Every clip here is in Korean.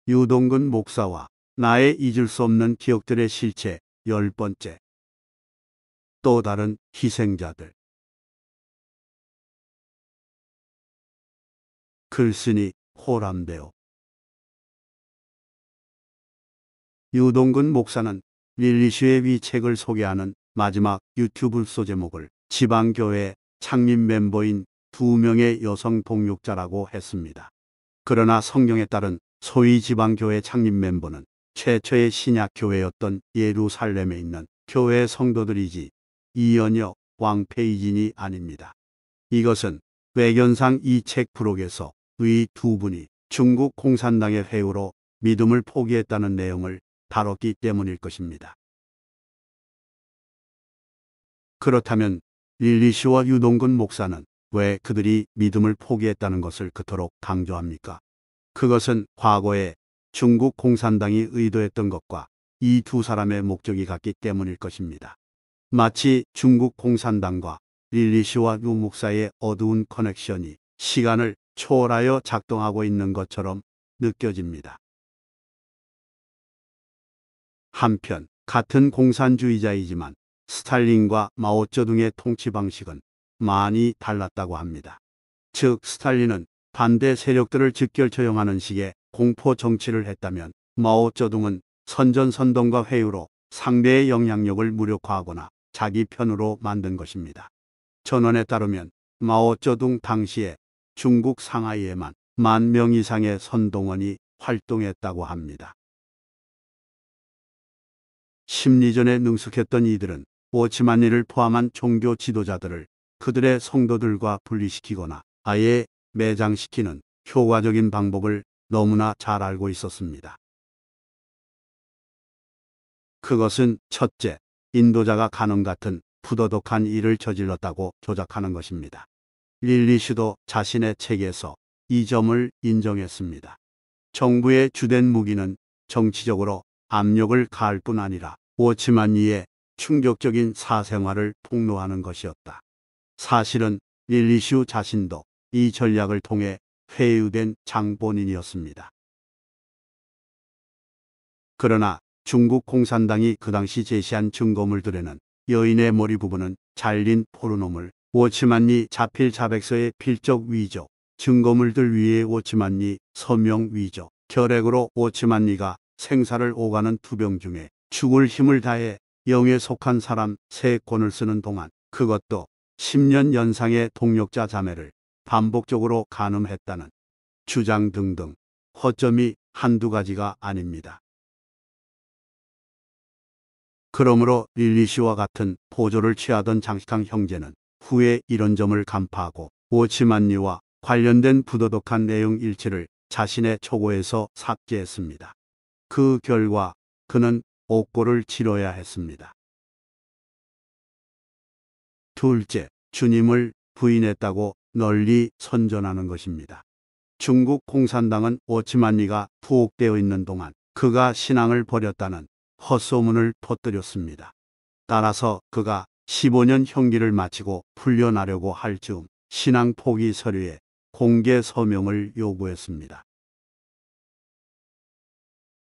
유동근 목사와 나의 잊을 수 없는 기억들의 실체 10번째. 또 다른 희생자들. 글쓴이 호람대오. 유동근 목사는 릴리슈의 위책을 소개하는 마지막 유튜브 소제목을 지방교회 창립 멤버인 2명의 여성 동역자라고 했습니다. 그러나 성경에 따른 소위 지방교회 창립 멤버는 최초의 신약교회였던 예루살렘에 있는 교회 성도들이지 이연여 왕페이진이 아닙니다. 이것은 외견상 이 책 부록에서 위 두 분이 중국 공산당의 회유로 믿음을 포기했다는 내용을 다뤘기 때문일 것입니다. 그렇다면 릴리슈와 유동근 목사는 왜 그들이 믿음을 포기했다는 것을 그토록 강조합니까? 그것은 과거에 중국 공산당이 의도했던 것과 이 두 사람의 목적이 같기 때문일 것입니다. 마치 중국 공산당과 릴리슈와 유 목사의 어두운 커넥션이 시간을 초월하여 작동하고 있는 것처럼 느껴집니다. 한편 같은 공산주의자이지만 스탈린과 마오쩌둥의 통치 방식은 많이 달랐다고 합니다. 즉 스탈린은 반대 세력들을 즉결 처형하는 식의 공포 정치를 했다면 마오쩌둥은 선전선동과 회유로 상대의 영향력을 무력화하거나 자기 편으로 만든 것입니다. 전원에 따르면 마오쩌둥 당시에 중국 상하이에만 10,000명 이상의 선동원이 활동했다고 합니다. 심리전에 능숙했던 이들은 워치만리를 포함한 종교 지도자들을 그들의 성도들과 분리시키거나 아예 매장시키는 효과적인 방법을 너무나 잘 알고 있었습니다. 그것은 첫째, 인도자가 간음 같은 부도덕한 일을 저질렀다고 조작하는 것입니다. 릴리슈도 자신의 책에서 이 점을 인정했습니다. 정부의 주된 무기는 정치적으로 압력을 가할 뿐 아니라 워치만리의 충격적인 사생활을 폭로하는 것이었다. 사실은 릴리슈 자신도 이 전략을 통해 회유된 장본인이었습니다. 그러나 중국 공산당이 그 당시 제시한 증거물들에는 여인의 머리 부분은 잘린 포르노물, 워치만리 자필 자백서의 필적 위조, 증거물들 위에 워치만리 서명 위조, 결핵으로 워치만리가 생사를 오가는 투병 중에 죽을 힘을 다해 영에 속한 사람 3권을 쓰는 동안 그것도 10년 연상의 동역자 자매를 반복적으로 간음했다는 주장 등등 허점이 한두 가지가 아닙니다. 그러므로 릴리슈와 같은 포조를 취하던 장식항 형제는 후에 이런 점을 간파하고 워치만리와 관련된 부도덕한 내용 일치를 자신의 초고에서 삭제했습니다. 그 결과 그는 옥고를 치러야 했습니다. 둘째, 주님을 부인했다고 널리 선전하는 것입니다. 중국 공산당은 워치만리가 투옥되어 있는 동안 그가 신앙을 버렸다는 헛소문을 퍼뜨렸습니다. 따라서 그가 15년 형기를 마치고 풀려나려고 할 즈음 신앙 포기 서류에 공개 서명을 요구했습니다.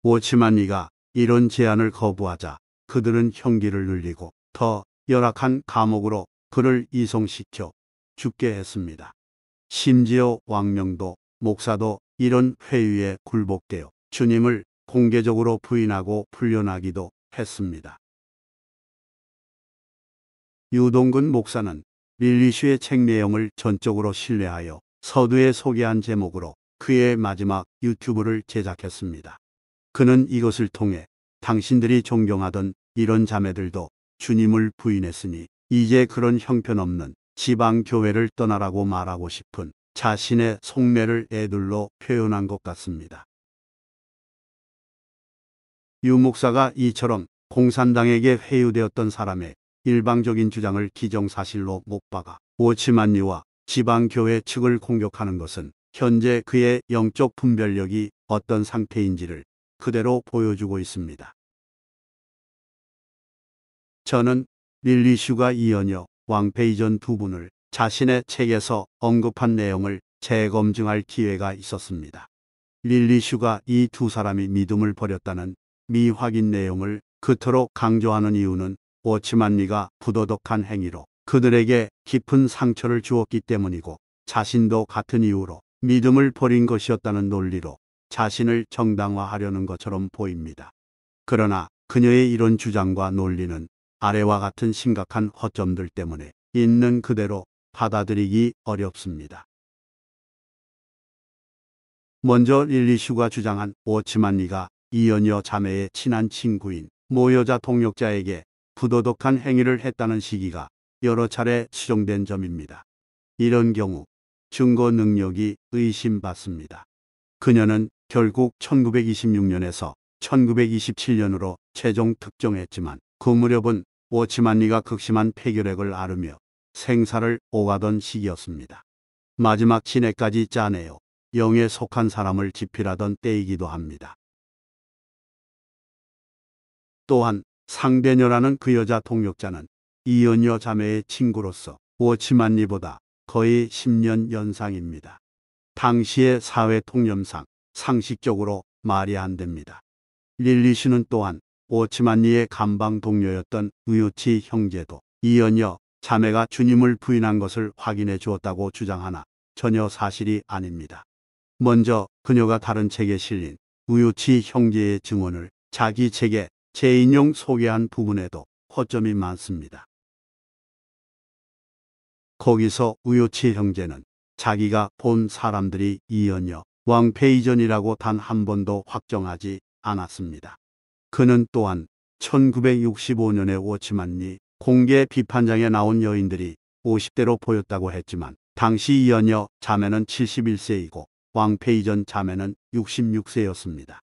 워치만리가 이런 제안을 거부하자 그들은 형기를 늘리고 더 열악한 감옥으로 그를 이송시켜 죽게 했습니다. 심지어 왕명도 목사도 이런 회유에 굴복되어 주님을 공개적으로 부인하고 풀려나기도 했습니다. 유동근 목사는 릴리슈의 책 내용을 전적으로 신뢰하여 서두에 소개한 제목으로 그의 마지막 유튜브를 제작했습니다. 그는 이것을 통해 당신들이 존경하던 이런 자매들도 주님을 부인했으니 이제 그런 형편없는 지방교회를 떠나라고 말하고 싶은 자신의 속내를 애들로 표현한 것 같습니다. 유 목사가 이처럼 공산당에게 회유되었던 사람의 일방적인 주장을 기정사실로 못 박아 워치만리와 지방교회 측을 공격하는 것은 현재 그의 영적 분별력이 어떤 상태인지를 그대로 보여주고 있습니다. 저는 릴리슈가 이연여, 왕페이전 두 분을 자신의 책에서 언급한 내용을 재검증할 기회가 있었습니다. 릴리 슈가 이 두 사람이 믿음을 버렸다는 미확인 내용을 그토록 강조하는 이유는 워치만 리가 부도덕한 행위로 그들에게 깊은 상처를 주었기 때문이고, 자신도 같은 이유로 믿음을 버린 것이었다는 논리로 자신을 정당화하려는 것처럼 보입니다. 그러나 그녀의 이런 주장과 논리는 아래와 같은 심각한 허점들 때문에 있는 그대로 받아들이기 어렵습니다. 먼저 릴리 슈가 주장한 워치만 리가 이연여 자매의 친한 친구인 모 여자 동역자에게 부도덕한 행위를 했다는 시기가 여러 차례 수정된 점입니다. 이런 경우 증거 능력이 의심받습니다. 그녀는 결국 1926년에서 1927년으로 최종 특정했지만, 그 무렵은 워치만 리가 극심한 폐결핵을 앓으며 생사를 오가던 시기였습니다. 마지막 진해까지 짜내어 영에 속한 사람을 집필하던 때이기도 합니다. 또한 상대녀라는 그 여자 동역자는 이연여 자매의 친구로서 워치만 리보다 거의 10년 연상입니다. 당시의 사회 통념상 상식적으로 말이 안 됩니다. 릴리 슈는 또한 워치만 리의 감방 동료였던 우유치 형제도 이연여 자매가 주님을 부인한 것을 확인해 주었다고 주장하나 전혀 사실이 아닙니다. 먼저 그녀가 다른 책에 실린 우유치 형제의 증언을 자기 책에 재인용 소개한 부분에도 허점이 많습니다. 거기서 우유치 형제는 자기가 본 사람들이 이연여 왕페이전이라고 단 한 번도 확정하지 않았습니다. 그는 또한 1965년에 워치만 리 공개 비판장에 나온 여인들이 50대로 보였다고 했지만, 당시 이연여 자매는 71세이고 왕페이전 자매는 66세였습니다.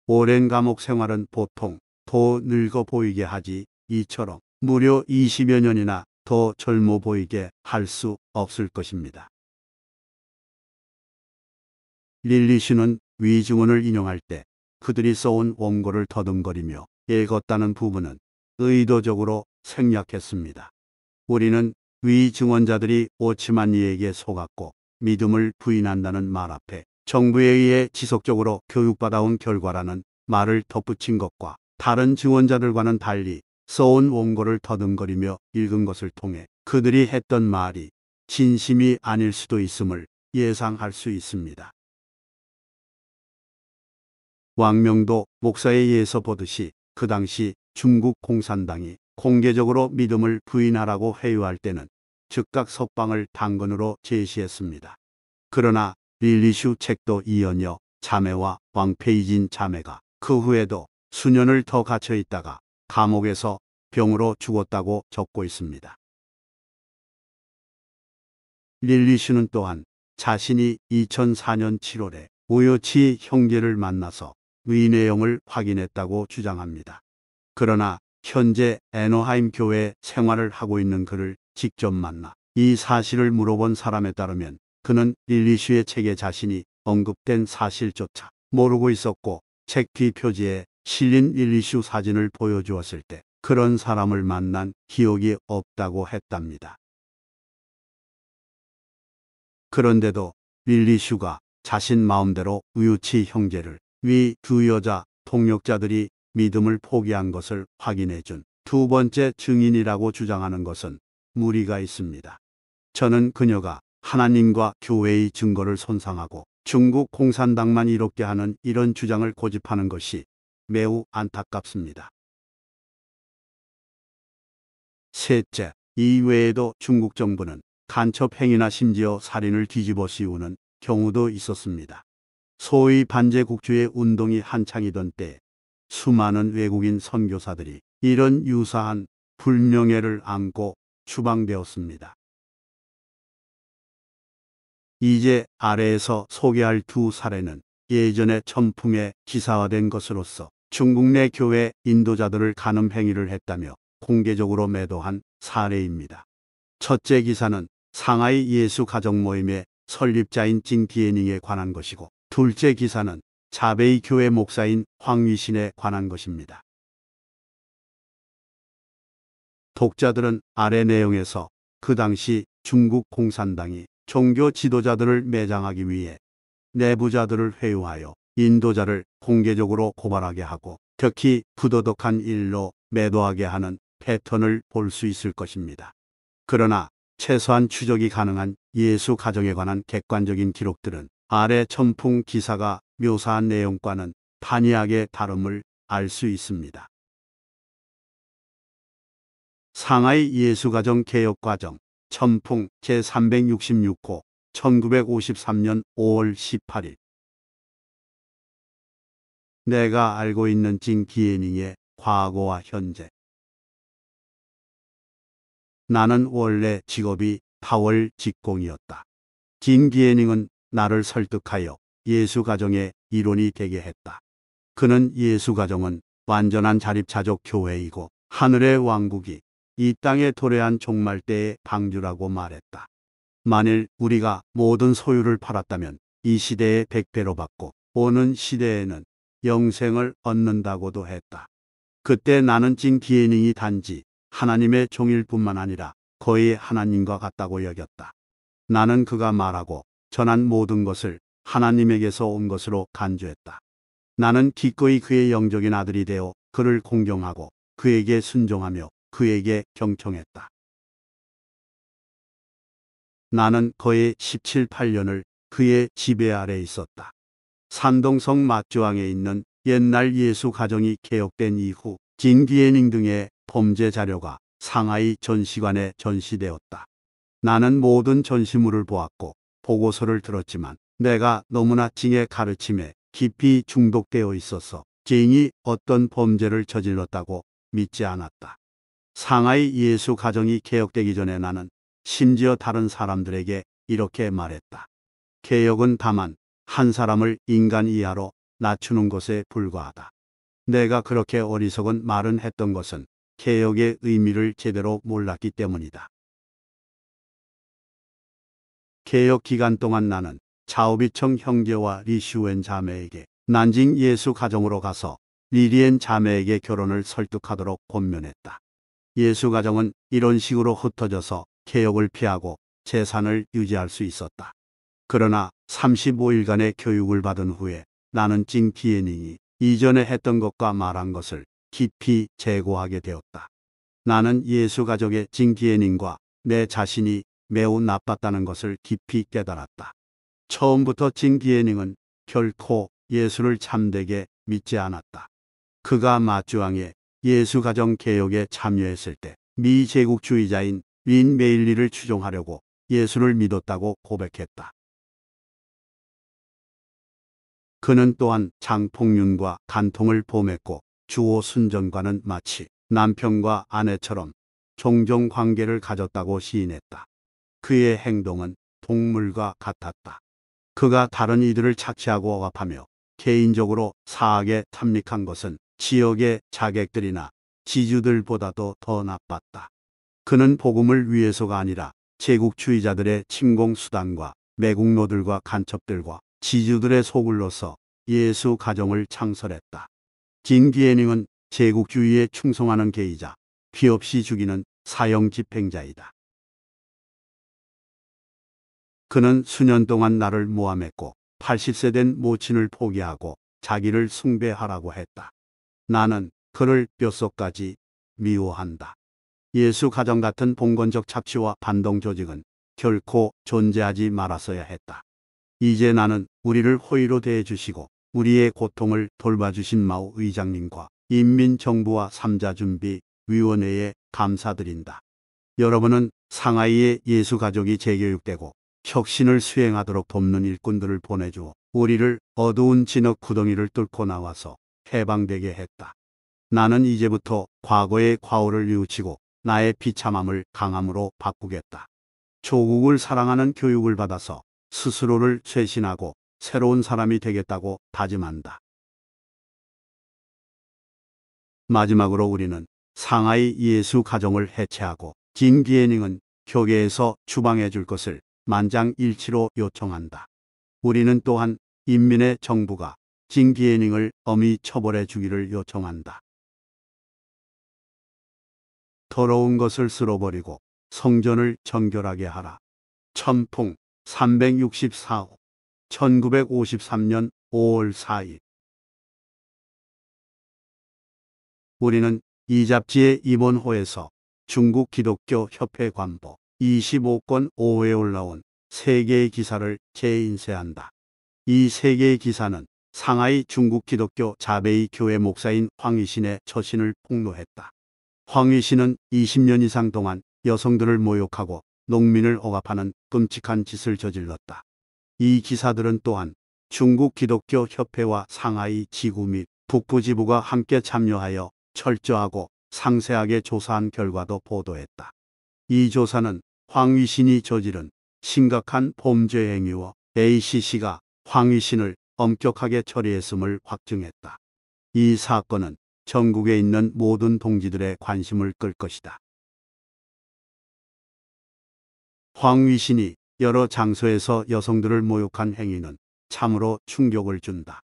오랜 감옥 생활은 보통 더 늙어 보이게 하지 이처럼 무려 20여 년이나 더 젊어 보이게 할 수 없을 것입니다. 릴리 슈는 위 증언을 인용할 때 그들이 써온 원고를 더듬거리며 읽었다는 부분은 의도적으로 생략했습니다. 우리는 위 증언자들이 워치만 리에게 속았고 믿음을 부인한다는 말 앞에 정부에 의해 지속적으로 교육받아온 결과라는 말을 덧붙인 것과 다른 증언자들과는 달리 써온 원고를 더듬거리며 읽은 것을 통해 그들이 했던 말이 진심이 아닐 수도 있음을 예상할 수 있습니다. 왕명도 목사에 의해서 보듯이 그 당시 중국 공산당이 공개적으로 믿음을 부인하라고 회유할 때는 즉각 석방을 당근으로 제시했습니다. 그러나 릴리 슈 책도 이연여 자매와 왕페이진 자매가 그 후에도 수년을 더 갇혀 있다가 감옥에서 병으로 죽었다고 적고 있습니다. 릴리 슈는 또한 자신이 2004년 7월에 우요치 형제를 만나서 위 내용을 확인했다고 주장합니다. 그러나 현재 애너하임 교회 생활을 하고 있는 그를 직접 만나 이 사실을 물어본 사람에 따르면 그는 릴리 슈의 책에 자신이 언급된 사실조차 모르고 있었고, 책 뒷표지에 실린 릴리 슈 사진을 보여주었을 때 그런 사람을 만난 기억이 없다고 했답니다. 그런데도 릴리 슈가 자신 마음대로 우유치 형제를 위 두 여자 동역자들이 믿음을 포기한 것을 확인해준 두 번째 증인이라고 주장하는 것은 무리가 있습니다. 저는 그녀가 하나님과 교회의 증거를 손상하고 중국 공산당만 이롭게 하는 이런 주장을 고집하는 것이 매우 안타깝습니다. 셋째, 이외에도 중국 정부는 간첩 행위나 심지어 살인을 뒤집어 씌우는 경우도 있었습니다. 소위 반제국주의 운동이 한창이던 때 수많은 외국인 선교사들이 이런 유사한 불명예를 안고 추방되었습니다. 이제 아래에서 소개할 두 사례는 예전에 천풍에 기사화된 것으로서 중국 내 교회 인도자들을 간음 행위를 했다며 공개적으로 매도한 사례입니다. 첫째 기사는 상하이 예수 가정 모임의 설립자인 징티에닝에 관한 것이고, 둘째 기사는 자베이 교회 목사인 황위신에 관한 것입니다. 독자들은 아래 내용에서 그 당시 중국 공산당이 종교 지도자들을 매장하기 위해 내부자들을 회유하여 인도자를 공개적으로 고발하게 하고 특히 부도덕한 일로 매도하게 하는 패턴을 볼 수 있을 것입니다. 그러나 최소한 추적이 가능한 예수 가정에 관한 객관적인 기록들은 아래 천풍 기사가 묘사한 내용과는 판이하게 다름을 알 수 있습니다. 상하이 예수가정 개혁과정 천풍 제366호 1953년 5월 18일 내가 알고 있는 진 기에닝의 과거와 현재. 나는 원래 직업이 타월 직공이었다. 진 기에닝은 나를 설득하여 예수가정의 일원이 되게 했다. 그는 예수가정은 완전한 자립자족 교회이고 하늘의 왕국이 이 땅에 도래한 종말 때의 방주라고 말했다. 만일 우리가 모든 소유를 팔았다면 이 시대에 100배로 받고 오는 시대에는 영생을 얻는다고도 했다. 그때 나는 진 기에닝이 단지 하나님의 종일 뿐만 아니라 거의 하나님과 같다고 여겼다. 나는 그가 말하고 전한 모든 것을 하나님에게서 온 것으로 간주했다. 나는 기꺼이 그의 영적인 아들이 되어 그를 공경하고 그에게 순종하며 그에게 경청했다. 나는 거의 17, 18년을 그의 지배 아래 있었다. 산동성 마주항에 있는 옛날 예수 가정이 개혁된 이후 진 기에닝 등의 범죄 자료가 상하이 전시관에 전시되었다. 나는 모든 전시물을 보았고 보고서를 들었지만 내가 너무나 징의 가르침에 깊이 중독되어 있어서 징이 어떤 범죄를 저질렀다고 믿지 않았다. 상하이 예수 가정이 개혁되기 전에 나는 심지어 다른 사람들에게 이렇게 말했다. 개혁은 다만 한 사람을 인간 이하로 낮추는 것에 불과하다. 내가 그렇게 어리석은 말은 했던 것은 개혁의 의미를 제대로 몰랐기 때문이다. 개혁 기간 동안 나는 차오비청 형제와 리슈엔 자매에게 난징 예수 가정으로 가서 리리엔 자매에게 결혼을 설득하도록 권면했다. 예수 가정은 이런 식으로 흩어져서 개혁을 피하고 재산을 유지할 수 있었다. 그러나 35일간의 교육을 받은 후에 나는 진 기에닝이 이전에 했던 것과 말한 것을 깊이 재고하게 되었다. 나는 예수 가족의 진 기에닝과 내 자신이 매우 나빴다는 것을 깊이 깨달았다. 처음부터 진 기에닝은 결코 예수를 참되게 믿지 않았다. 그가 마주항의 예수 가정 개혁에 참여했을 때 미제국주의자인 린 메일리를 추종하려고 예수를 믿었다고 고백했다. 그는 또한 장폭륜과 간통을 범했고 주호 순전과는 마치 남편과 아내처럼 종종 관계를 가졌다고 시인했다. 그의 행동은 동물과 같았다. 그가 다른 이들을 착취하고 억압하며 개인적으로 사악에 탐닉한 것은 지역의 자객들이나 지주들보다도 더 나빴다. 그는 복음을 위해서가 아니라 제국주의자들의 침공수단과 매국노들과 간첩들과 지주들의 속을 넣어서 예수 가정을 창설했다. 진 기에닝은 제국주의에 충성하는 계이자 피 없이 죽이는 사형 집행자이다. 그는 수년 동안 나를 모함했고 80세 된 모친을 포기하고 자기를 숭배하라고 했다. 나는 그를 뼛속까지 미워한다. 예수 가정 같은 봉건적 착취와 반동 조직은 결코 존재하지 말았어야 했다. 이제 나는 우리를 호의로 대해주시고 우리의 고통을 돌봐주신 마오 의장님과 인민정부와 삼자준비위원회에 감사드린다. 여러분은 상하이의 예수 가족이 재교육되고 혁신을 수행하도록 돕는 일꾼들을 보내주어 우리를 어두운 진흙 구덩이를 뚫고 나와서 해방되게 했다. 나는 이제부터 과거의 과오를 뉘우치고 나의 비참함을 강함으로 바꾸겠다. 조국을 사랑하는 교육을 받아서 스스로를 쇄신하고 새로운 사람이 되겠다고 다짐한다. 마지막으로 우리는 상하이 예수 가정을 해체하고 진 기에닝은 교계에서 추방해 줄 것을 만장일치로 요청한다. 우리는 또한 인민의 정부가 진 기에닝을 엄히 처벌해 주기를 요청한다. 더러운 것을 쓸어버리고 성전을 정결하게 하라. 천풍 364호 1953년 5월 4일. 우리는 이 잡지의 이번 호에서 중국 기독교 협회 관보 25권 5회에 올라온 3개의 기사를 재인쇄한다. 이 3개의 기사는 상하이 중국 기독교 자베이 교회 목사인 황위신의 처신을 폭로했다. 황위신은 20년 이상 동안 여성들을 모욕하고 농민을 억압하는 끔찍한 짓을 저질렀다. 이 기사들은 또한 중국 기독교 협회와 상하이 지구 및 북부 지부가 함께 참여하여 철저하고 상세하게 조사한 결과도 보도했다. 이 조사는 황위신이 저지른 심각한 범죄 행위와 ACC가 황위신을 엄격하게 처리했음을 확증했다. 이 사건은 전국에 있는 모든 동지들의 관심을 끌 것이다. 황위신이 여러 장소에서 여성들을 모욕한 행위는 참으로 충격을 준다.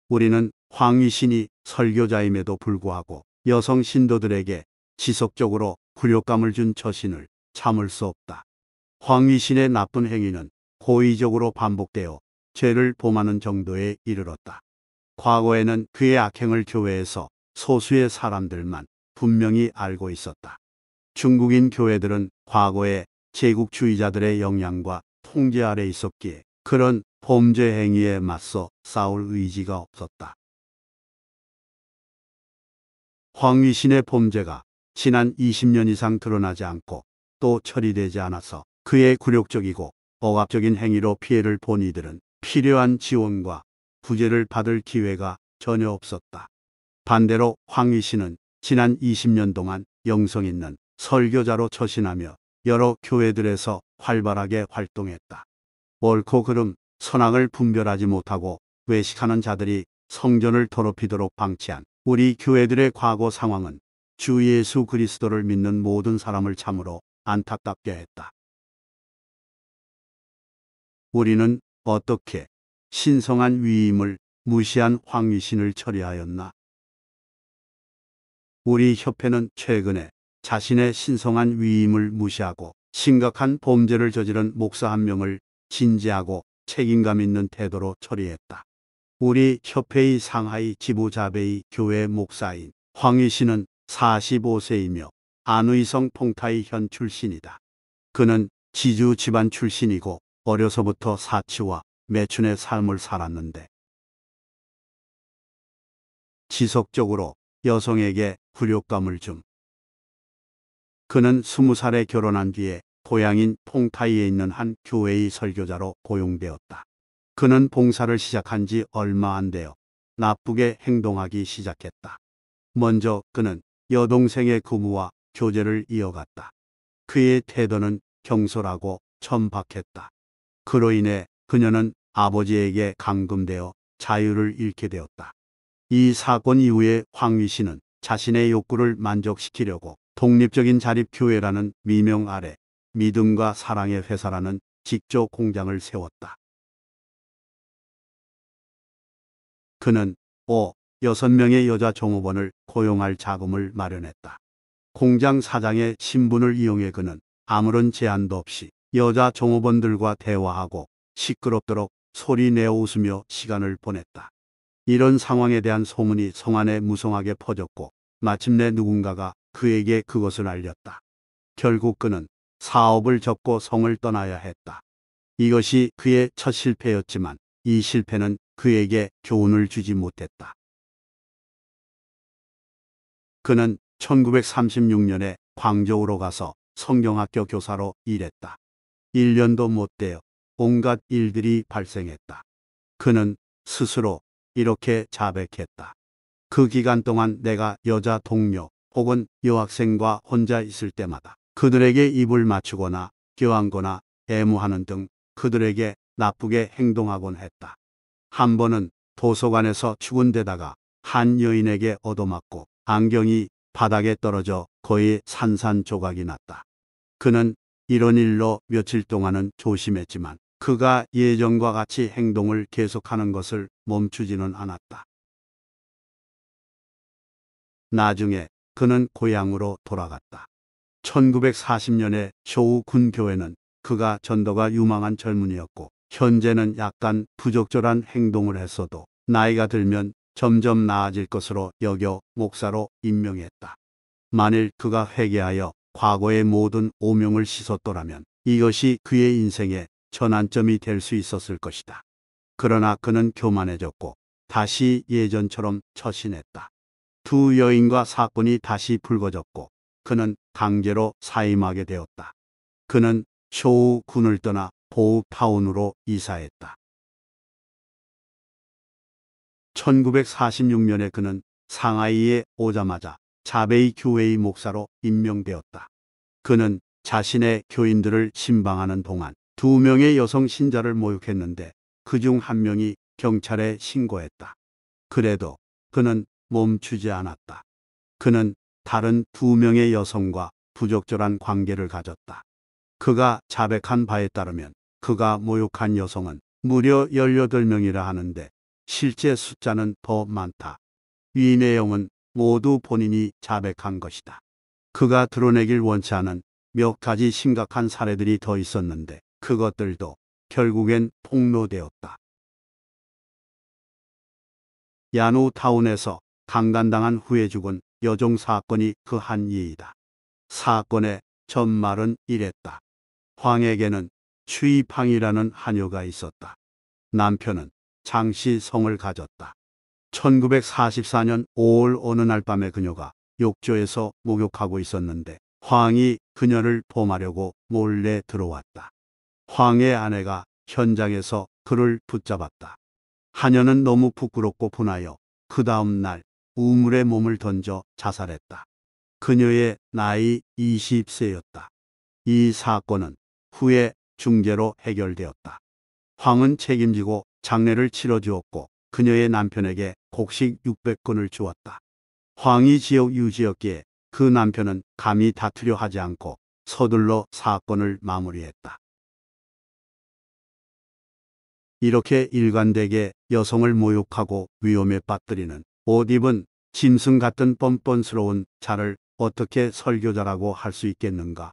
우리는 황위신이 설교자임에도 불구하고 여성 신도들에게 지속적으로 굴욕감을 준 처신을 참을 수 없다. 황위신의 나쁜 행위는 고의적으로 반복되어 죄를 범하는 정도에 이르렀다. 과거에는 그의 악행을 교회에서 소수의 사람들만 분명히 알고 있었다. 중국인 교회들은 과거에 제국주의자들의 영향과 통제 아래 있었기에 그런 범죄 행위에 맞서 싸울 의지가 없었다. 황위신의 범죄가 지난 20년 이상 드러나지 않고 또 처리되지 않아서 그의 굴욕적이고 억압적인 행위로 피해를 본 이들은 필요한 지원과 구제를 받을 기회가 전혀 없었다. 반대로 황위신은 지난 20년 동안 영성 있는 설교자로 처신하며 여러 교회들에서 활발하게 활동했다. 옳고 그름, 선악을 분별하지 못하고 외식하는 자들이 성전을 더럽히도록 방치한 우리 교회들의 과거 상황은 주 예수 그리스도를 믿는 모든 사람을 참으로 안타깝게 했다. 우리는 어떻게 신성한 위임을 무시한 황위신을 처리하였나? 우리 협회는 최근에 자신의 신성한 위임을 무시하고 심각한 범죄를 저지른 목사 한 명을 진지하고 책임감 있는 태도로 처리했다. 우리 협회의 상하이 지부 자베이 교회 목사인 황위신은 45세이며 안의성 퐁타이 현 출신이다. 그는 지주 집안 출신이고 어려서부터 사치와 매춘의 삶을 살았는데 지속적으로 여성에게 굴욕감을 줌. 그는 20살에 결혼한 뒤에 고향인 퐁타이에 있는 한 교회의 설교자로 고용되었다. 그는 봉사를 시작한 지 얼마 안 되어 나쁘게 행동하기 시작했다. 먼저 그는 여동생의 구무와 교제를 이어갔다. 그의 태도는 경솔하고 천박했다. 그로 인해 그녀는 아버지에게 감금되어 자유를 잃게 되었다. 이 사건 이후에 황위신은 자신의 욕구를 만족시키려고 독립적인 자립교회라는 미명 아래 믿음과 사랑의 회사라는 직조 공장을 세웠다. 그는 6명의 여자 종업원을 고용할 자금을 마련했다. 공장 사장의 신분을 이용해 그는 아무런 제한도 없이 여자 종업원들과 대화하고 시끄럽도록 소리 내어 웃으며 시간을 보냈다. 이런 상황에 대한 소문이 성 안에 무성하게 퍼졌고 마침내 누군가가 그에게 그것을 알렸다. 결국 그는 사업을 접고 성을 떠나야 했다. 이것이 그의 첫 실패였지만 이 실패는 그에게 교훈을 주지 못했다. 그는 1936년에 광저우로 가서 성경학교 교사로 일했다. 1년도 못 되어 온갖 일들이 발생했다. 그는 스스로 이렇게 자백했다. 그 기간 동안 내가 여자 동료 혹은 여학생과 혼자 있을 때마다 그들에게 입을 맞추거나 껴안거나 애무하는 등 그들에게 나쁘게 행동하곤 했다. 한 번은 도서관에서 죽은 데다가 한 여인에게 얻어맞고 안경이 바닥에 떨어져 거의 산산조각이 났다. 그는 이런 일로 며칠 동안은 조심했지만 그가 예전과 같이 행동을 계속하는 것을 멈추지는 않았다. 나중에 그는 고향으로 돌아갔다. 1940년에 쇼우 군교회는 그가 전도가 유망한 젊은이였고 현재는 약간 부적절한 행동을 했어도 나이가 들면 점점 나아질 것으로 여겨 목사로 임명했다. 만일 그가 회개하여 과거의 모든 오명을 씻었더라면 이것이 그의 인생의 전환점이 될 수 있었을 것이다. 그러나 그는 교만해졌고 다시 예전처럼 처신했다. 두 여인과 사건이 다시 불거졌고 그는 강제로 사임하게 되었다. 그는 쇼우 군을 떠나 보우타운으로 이사했다. 1946년에 그는 상하이에 오자마자 자베이 교회의 목사로 임명되었다. 그는 자신의 교인들을 신방하는 동안 2명의 여성 신자를 모욕했는데 그중 1명이 경찰에 신고했다. 그래도 그는 멈추지 않았다. 그는 다른 2명의 여성과 부적절한 관계를 가졌다. 그가 자백한 바에 따르면 그가 모욕한 여성은 무려 18명이라 하는데 실제 숫자는 더 많다. 이 내용은 모두 본인이 자백한 것이다. 그가 드러내길 원치 않은 몇 가지 심각한 사례들이 더 있었는데 그것들도 결국엔 폭로되었다. 야누타운에서 강간당한 후에 죽은 여종 사건이 그 한 예이다. 사건의 전말은 이랬다. 황에게는 추이팡이라는 하녀가 있었다. 남편은 장씨성을 가졌다. 1944년 5월 어느 날 밤에 그녀가 욕조에서 목욕하고 있었는데 황이 그녀를 범하려고 몰래 들어왔다. 황의 아내가 현장에서 그를 붙잡았다. 하녀는 너무 부끄럽고 분하여 그 다음 날 우물에 몸을 던져 자살했다. 그녀의 나이 20세였다. 이 사건은 후에 중재로 해결되었다. 황은 책임지고 장례를 치러주었고 그녀의 남편에게 곡식 600건을 주었다. 황이 지역 유지였기에 그 남편은 감히 다투려 하지 않고 서둘러 사건을 마무리했다. 이렇게 일관되게 여성을 모욕하고 위험에 빠뜨리는 옷 입은 짐승 같은 뻔뻔스러운 자를 어떻게 설교자라고 할 수 있겠는가?